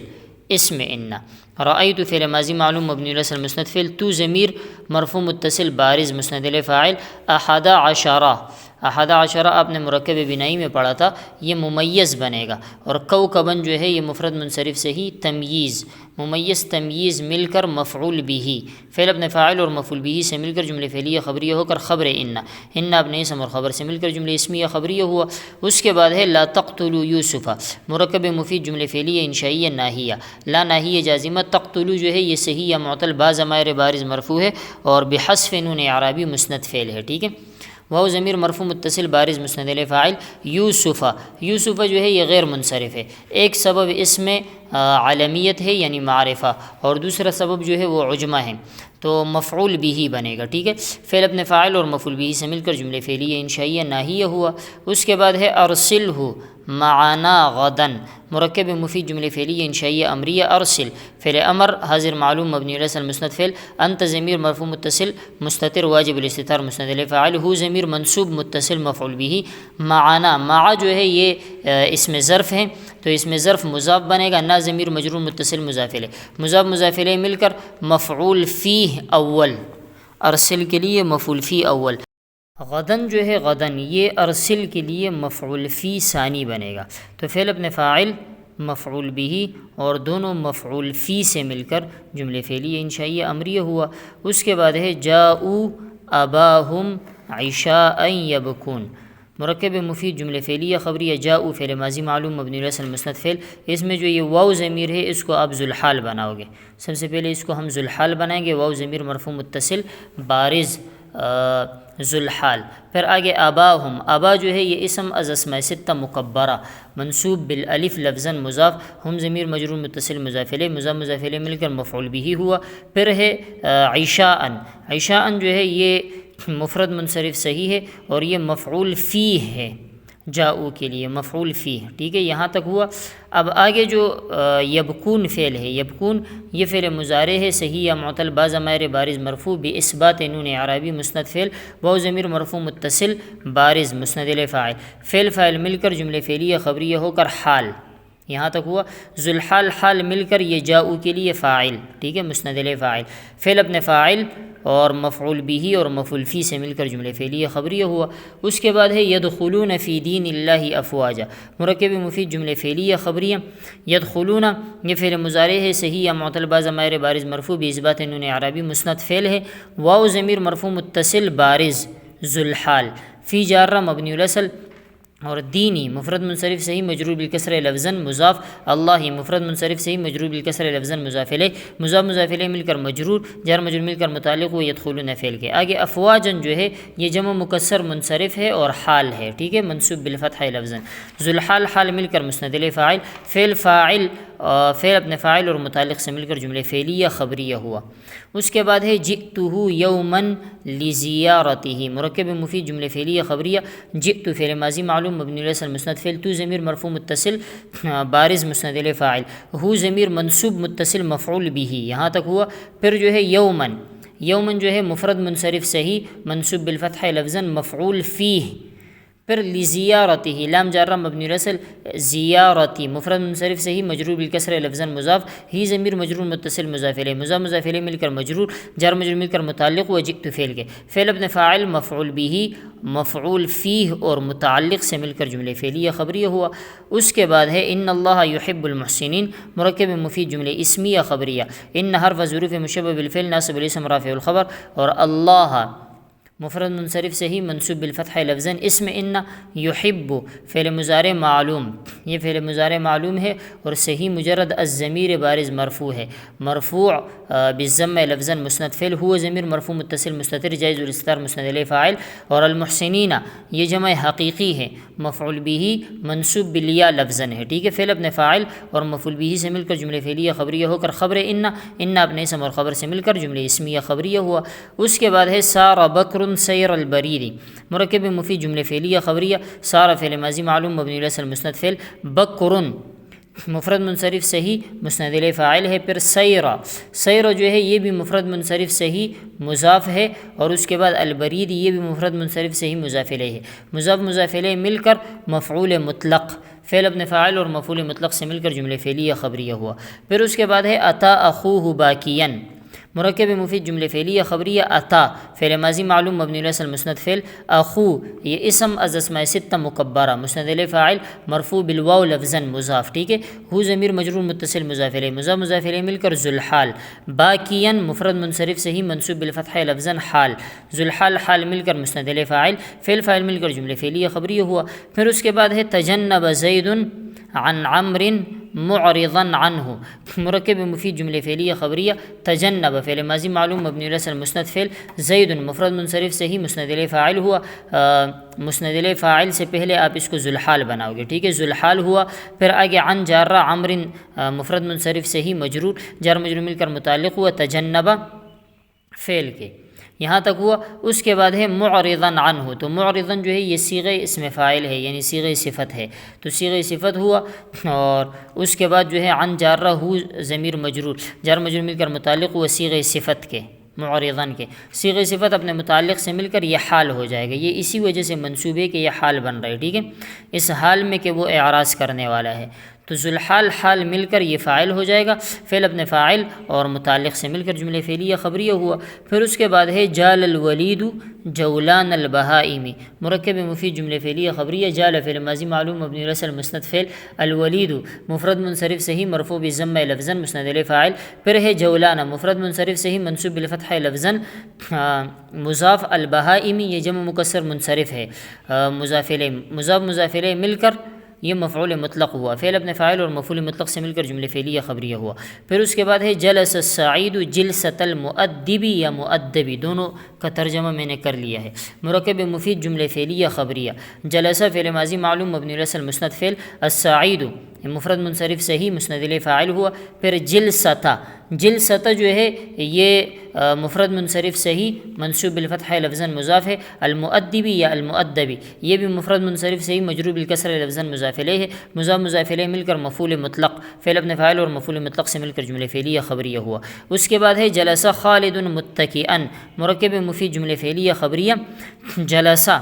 اسم ان، رأیت فعل ماضی معلوم مبنی علی الفتح مسند فعل، تو ضمیر مرفوع متصل بارز مسند الیہ فاعل، 11 آپ نے مرکب بنائی میں پڑھا تھا، یہ ممیز بنے گا، اور کوكباً جو ہے یہ مفرد منصرف سے ہی تمییز، ممیز تمییز مل کر مفعول به، فعل اپنے فاعل اور مفعول به سے مل کر جملہ فعلیہ خبریہ ہو کر خبر ان اپنے اسم اور خبر سے مل کر جملہ اسمیہ خبریہ ہوا۔ اس کے بعد ہے لا تقتلوا یوسف، مرکب مفید جملہ فعلیہ انشائیہ ناہیہ، لا ناہیہ جازمہ، تقتلوا جو ہے یہ صحیح یا معطل بعض ضمائر بارز مرفوع ہے اور بحذف نون اعرابی مسند فعل ہے، ٹھیک ہے۔ واو ضمیر مرفوع متصل بارز مسند علیہ فاعل یوسفہ، یوسفہ جو ہے یہ غیر منصرف ہے، ایک سبب اس میں علمیت ہے یعنی معرفہ، اور دوسرا سبب جو ہے وہ عجمہ ہے، تو مفعول بھی بنے گا، ٹھیک ہے۔ فعل اپنے فاعل اور مفعول بھی سے مل کر جملے فعلیہ انشائیہ ناہیہ ہوا۔ اس کے بعد ہے ارسلہ معنا غدن، مرکب مفید جملے فعلیہ انشائیہ امریہ ارسل، فعل امر حاضر معلوم مبنی علی المسند فعل، انت ضمیر مرفوع متصل مستتر واجب الاستتار مسند علیہ فاعل، ہو ضمیر منصوب متصل مفعول بھی، معنا مع جو ہے یہ اسم ظرف ہے تو اس میں ظرف مضاف بنے گا، نا ضمیر مجرور متصل مضاف الیہ، مضاف مضاف الیہ مل کر مفعول فیہ اول، ارسل کے لیے مفعول فی اول، غدن جو ہے غدن یہ ارسل کے لیے مفعول فی ثانی بنے گا، تو فعل اپنے فاعل مفعول بھی اور دونوں مفعول فی سے مل کر جملے فعلیہ انشائیہ امریہ ہوا۔ اس کے بعد ہے جاؤ اباہم عشاء یبکون، مرکب مفید جملے فعلیہ خبریہ، جاؤ فعل ماضی معلوم مبنی علی المسند فعل، اس میں جو یہ واو ضمیر ہے اس کو آپ ذوالحال بناؤ گے، سب سے پہلے اس کو ہم ذوالحال بنائیں گے، واو ضمیر مرفوع متصل بارز ذوالحال، پھر آگے آباہم، آبا جو ہے یہ اسم از اسماء ستہ مکبرہ منصوب بالالف لفظا مضاف، ہم ضمیر مجرور متصل مضاف الیہ، مضاف مضاف الیہ مل کر مفعول بھی ہوا۔ پھر ہے عشاء، عشاء جو ہے یہ مفرد منصرف صحیح ہے اور یہ مفعول فی ہے، جاؤ کے لیے مفعول فی، ٹھیک ہے، یہاں تک ہوا۔ اب آگے جو یبکون فعل ہے، یبکون یہ فعل مضارع ہے صحیح یا معطل با ضمائر بارز مرفوع باثبات نون اعرابی مسند فعل، واو ضمیر مرفوع متصل بارز مسند الیہ فاعل، فعل فاعل مل کر جملے فعلیہ خبریہ ہو کر حال، یہاں تک ہوا۔ ذوالحال حال مل کر یہ جاؤ کے لیے فاعل، ٹھیک ہے، مسند الیہ فاعل، فعل اپنے فاعل اور مفعول بھی اور مفعول فی سے مل کر جملے فعلیہ خبریہ ہوا۔ اس کے بعد ہے یدخلون فی دین اللہ افواجا، مرکب مفید جملے فعلیہ خبریہ، یدخلون یہ فعل مضارع ہے صحیح یا معطل با ضمائر بارز مرفوع باثبات نون اعرابی مسند فعل ہے، واو ضمیر مرفوع متصل بارز ذوالحال، فی جارہ مبنی الاصل، اور دینی مفرد منصرف صحیح مجرور بالکسر لفظا مضاف، اللہ مفرد منصرف صحیح مجرور بالکسر لفظا مضاف الیہ، مضاف مضاف الیہ مل کر مجرور، جار مجرور مل کر متعلق و یدخلون فعل کے آگے۔ افواجن جو ہے یہ جمع مکسر منصرف ہے اور حال ہے، ٹھیک ہے، منصوب بالفتح لفظا، ذوالحال حال مل کر مسند الیہ فاعل، فعل فاعل فعل اپنے فاعل اور متعلق سے مل کر جملے فعلیہ خبریہ ہوا۔ اس کے بعد ہے جئتہ یوما لزیارتہ، مرکب مفید جملے فعلیہ خبریہ، جئت فعل ماضی معلوم مبنی علی المسند فعل، تو ضمیر مرفوع متصل بارز مسند الیہ فاعل، ہو ضمیر منصوب متصل مفعول بھی، یہاں تک ہوا۔ پھر جو ہے یومن، یومن جو ہے مفرد منصرف صحیح منصوب بالفتح لفظا مفعول فیہ، پھر لزیارتہ لام جارہ مبنی رسل، زیارتی مفرد منصرف صحیح مجرور بالکسر لفظا مضاف، ہی ضمیر مجرور متصل مضاف الیہ، مضاف مضاف الیہ مل کر مجرور، جار مجرور مل کر متعلق و جئت فعل کے، فعل اپنے فاعل مفعول بھی مفعول فیہ اور متعلق سے مل کر جملے فعلیہ خبریہ ہوا۔ اس کے بعد ہے ان اللہ یحب المحسنین، مرکب مفید جملے اسمیہ خبریہ، ان حرف ظروف مشبہ بالفعل ناصب الاسم رافع الخبر، اور اللہ مفرد منصرف صحیح منصوب بالفتح لفظا، اسم ان یحب فعل مضارع معلوم، یہ فعل مضارع معلوم ہے اور صحیح مجرد الضمیر بارز مرفوع ہے، مرفوع بالضم لفظا مسند فعل، ہوا ضمیر مرفوع متصل مستتر جائز الاستتار مسند الیہ فاعل، اور المحسنین یہ جمع حقیقی ہے مفعول بھی منصوب بالیا لفظا ہے، ٹھیک ہے، فعل اپنے فاعل اور مفعول بھی سے مل کر جملے فعلیہ خبریہ ہو کر خبر ان اپنے اسم اور خبر سے مل کر جملے اسمیہ خبریہ ہوا۔ اس کے بعد ہے سار بکر سیر البریری، مرکب مفید جملے فعلیہ خبریہ، سارہ فعل ماضی معلوم مبنی علی المسند فعل، بکرن مفرد منصرف صحیح مسند الیہ فاعل ہے، پھر سیرہ، سیرہ جو ہے یہ بھی مفرد منصرف صحیح مضاف ہے، اور اس کے بعد البرید یہ بھی مفرد منصرف صحیح مضاف الیہ ہے، مضاف مضاف الیہ مل کر مفعول مطلق، فعل اپنے فاعل اور مفعول مطلق سے مل کر جملے فعلیہ خبریہ ہوا۔ پھر اس کے بعد ہے اتا اخوہ باکین، مرکب مفید جملے فعلیہ خبریہ، اتا فعل ماضی معلوم مبنی علی المسند فعل، اخو یہ اسم از اسماء ستہ مکبرہ مسند الیہ فاعل مرفوع بالواو لفظا مضاف، ٹھیک ہے، ہو ضمیر مجرور متصل مضاف الیہ، مضاف مضاف الیہ مل کر ذوالحال، باکین مفرد منصرف صحیح منصوب بالفتح لفظا حال، ذوالحال حال مل کر مسند الیہ فاعل، فعل فاعل مل کر جملے فعلیہ خبریہ ہوا۔ پھر اس کے بعد ہے تجنب زید عن عمر معرضا عنہ، مرکب مفید جملہ فعلیہ خبریہ، تجنب فعل ماضی معلوم مبنی علی مسند فعل، زید مفرد منصرف سے ہی مسند الیہ فاعل ہوا، مسند الیہ فاعل سے پہلے آپ اس کو ذوالحال بناؤ گے، ٹھیک ہے، ذوالحال ہوا، پھر آگے عن جارہ عمر مفرد منصرف سے ہی مجرور، جار مجرور مل کر متعلق ہوا تجنب فعل کے، یہاں تک ہوا۔ اس کے بعد ہے معرضا عنہ، تو معرضا جو ہے یہ صیغہ اسم فاعل ہے، یعنی صیغہ صفت ہے، تو صیغہ صفت ہوا، اور اس کے بعد جو ہے عن جارہ ہو ضمیر مجرور، جار مجرور مل کر متعلق ہوا صیغہ صفت کے، معرضاً کے، صیغہ صفت اپنے متعلق سے مل کر یہ حال ہو جائے گا، یہ اسی وجہ سے منصوب ہے کہ یہ حال بن رہا ہے، ٹھیک ہے، اس حال میں کہ وہ اعراض کرنے والا ہے، تو ذوالحال حال مل کر یہ فاعل ہو جائے گا، فعل اپنے فاعل اور متعلق سے مل کر جملہ فعلیہ خبریہ ہوا۔ پھر اس کے بعد ہے جال الولید جولان البہائم، مرکب مفید جملہ فعلیہ خبریہ، جال فعل ماضی معلوم مبنی علی المسند فعل، الولید مفرد منصرف سے ہی مرفوع بالضمہ لفظا مسند الیہ فاعل، پھر ہے جولان مفرد منصرف سے ہی منصوب بالفتح لفظا مضاف، البہائم یہ جمع مکسر منصرف ہے، مضاف الیہ مضاف الیہ مل کر یہ مفعول مطلق ہوا، فعل اپنے فاعل اور مفعول مطلق سے مل کر جملہ فعلیہ خبریہ ہوا۔ پھر اس کے بعد ہے جلس السعید جلسۃ المؤدب یا مؤدبی، دونوں کا ترجمہ میں نے کر لیا ہے، مرکب مفید جملہ فعلیہ خبریہ، جلس فعل ماضی معلوم مبنی علی المسند فعل، السعید مفرد منصرف سے ہی مسند الیہ فاعل ہوا، پھر جلسۃ، جلسۃ جو ہے یہ مفرد منصرف سے ہی منصوب بالفتح لفظا مضاف ہے، المؤدبی یا المؤدبی یہ بھی مفرد منصرف سے ہی مجرور بالکسر لفظا مضاف الیہ ہے، مضاف الیہ مل کر مفعول مطلق، فعل اپنے فاعل اور مفعول مطلق سے مل کر جملہ فعلیہ خبریہ ہوا۔ اس کے بعد ہے جلس خالد متکئا، مرکب مفید جملہ فعلیہ خبریہ، جلسہ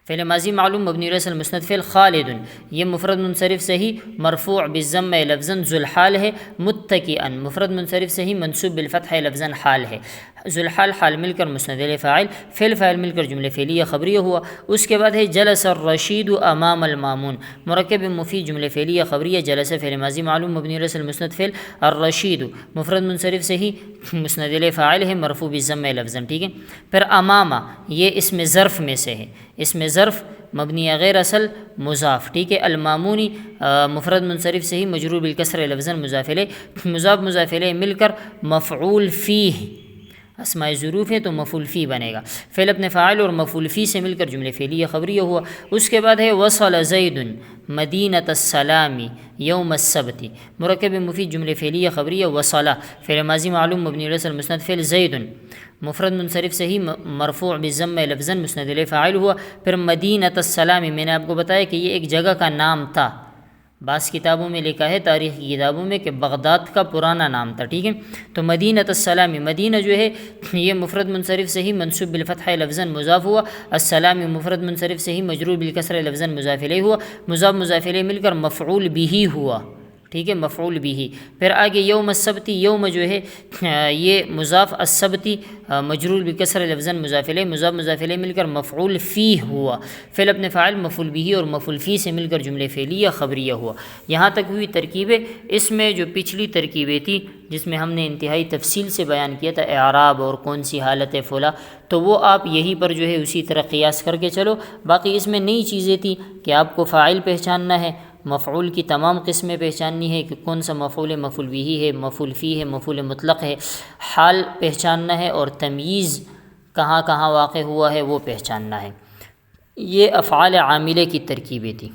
فعل ماضی معلوم مبنی علی المسند فعل، خالد یہ مفرد منصرف سے ہی مرفوع بالضمہ لفظا ذوالحال ہے، متکئا مفرد منصرف سے ہی منصوب بالفتح لفظا حال ہے، ذوالحال حال مل کر مسند الیہ فاعل، فعل فاعل مل کر جملہ فعلیہ خبریہ ہوا۔ اس کے بعد ہے جلس الرشید امام المامون، مرکب مفید جملہ فعلیہ خبریہ، جلس فعل ماضی معلوم مبنی علی المسند فعل، الرشید مفرد منصرف سے ہی مسند الیہ فاعل ہے، مرفوع بالضمہ لفظا، ٹھیک ہے، پھر امامہ یہ اسم ظرف میں سے ہے، اسم ظرف مبنی غیر اصل مضاف، ٹھیک ہے، المامونی مفرد منصرف سے ہی مجرور بالکسر لفظا مضاف الیہ، مضاف الیہ مل کر مفعول فیہ، اسماء ظروف ہے تو مفعول فی بنے گا، فعل اپنے فاعل اور مفعول فی سے مل کر جملہ فعلیہ خبریہ ہوا۔ اس کے بعد ہے وصل زید مدینۃ السلام یوم السبت، مرکب مفید جملہ فعلیہ خبریہ، وصلہ فعل ماضی معلوم مبنی علی المسند فعل، زید مفرد منصرف سے ہی مرفوع بالضمہ لفظا مسند الیہ فاعل ہوا، پھر مدینۃ السلام میں نے آپ کو بتایا کہ یہ ایک جگہ کا نام تھا، بعض کتابوں میں لکھا ہے تاریخ کی کتابوں میں کہ بغداد کا پرانا نام تھا، ٹھیک ہے، تو مدینۃ السلام مدینہ جو ہے یہ مفرد منصرف سے ہی منصوب بالفتح لفظا مضاف ہوا، السلام مفرد منصرف سے ہی مجرور بالکسر لفظا مضاف الیہ ہوا، مضاف الیہ مل کر مفعول بہ ہوا، ٹھیک ہے، مفعول بہ، پھر آگے یوم السبت، یوم جو ہے یہ مضاف، السبت مجرور بکسر لفظا مضاف الیہ، مضاف الیہ مل کر مفعول فی ہوا، فعل اپنے فاعل مفعول بہ اور مفعول فی سے مل کر جملہ فعلیہ خبریہ ہوا۔ یہاں تک ہوئی ترکیبیں۔ اس میں جو پچھلی ترکیبیں تھی جس میں ہم نے انتہائی تفصیل سے بیان کیا تھا اعراب اور کون سی حالت فلا، تو وہ آپ یہیں پر جو ہے اسی طرح قیاس کر کے چلو، باقی اس میں نئی چیزیں تھیں کہ آپ کو فاعل پہچاننا ہے، مفعول کی تمام قسمیں پہچاننی ہے کہ کون سا مفعول مفعول بہ ہے، مفعول فی ہے، مفعول مطلق ہے، حال پہچاننا ہے، اور تمییز کہاں کہاں واقع ہوا ہے وہ پہچاننا ہے۔ یہ افعال عاملہ کی ترکیبیں تھیں۔